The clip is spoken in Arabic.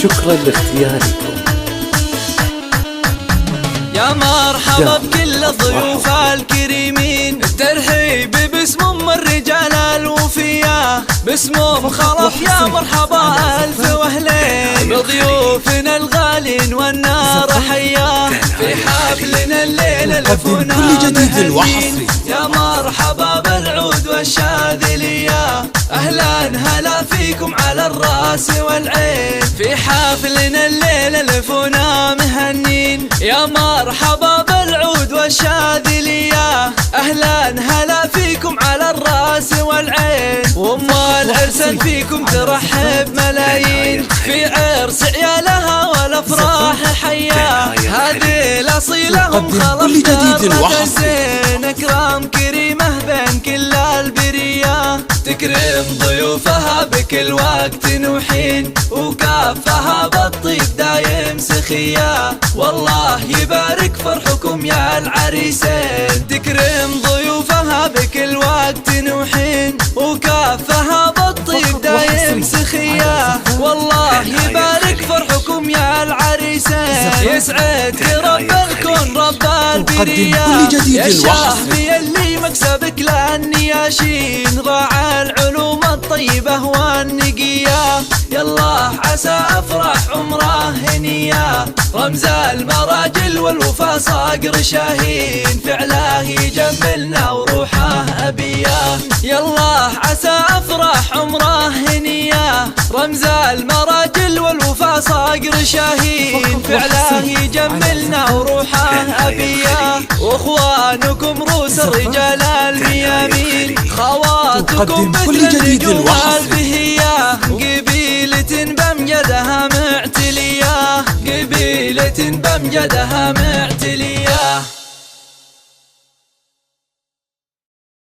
شكرا لاختياركم. يا مرحبا بكل الضيوف الكريمين، الترحيب باسم ام الرجال الوفية، باسم ام خلف يا مرحبا الف واهلين، بضيوفنا الغالين والنار حياه، في حفلنا الليله لفونا مهنين. يا مرحبا بالعود والشاذلية، اهلا هلا فيكم على الراس والعين، في حفلنا الليله لفونا مهنين. يا مرحبا بالعود والشاذلية، اهلا هلا فيكم على الراس والعين، وام العرس فيكم ترحب ملايين، في عرس عيالها والافراح حياه، هذه الاصيله هم خلف درة الزين، اكرام كريمه بين كل البريه، تكرم ضيوفها بكل وقت وحين، وكافها بالطيب دايم سخيه، والله يبارك فرحكم يا العريسين، تكرم ضيوفها بكل وقت وحين، وكافها بالطيب دايم سخيه، والله يبارك فرحكم يا العريسين، يسعدك رب الكون رب البريه، يا الشهري اللي مكسبك للنياشين، راعى العلوم الطيبه والنقيه، يالله عسى افراح عمره هنيه، رمز المراجل والوفا صقر شاهين، فعله يجملنا وروحه ابيه، يالله عسى افراح عمره هنيه، رمز المراجل والوفا صقر شاهين، فعله يجملنا وروحه ابيه، واخوانكم روس الرجال الميامين، خواتكم مثل النجوم البهيه، قبيلة بامجدها معتليه، قبيلة بامجدها معتليه.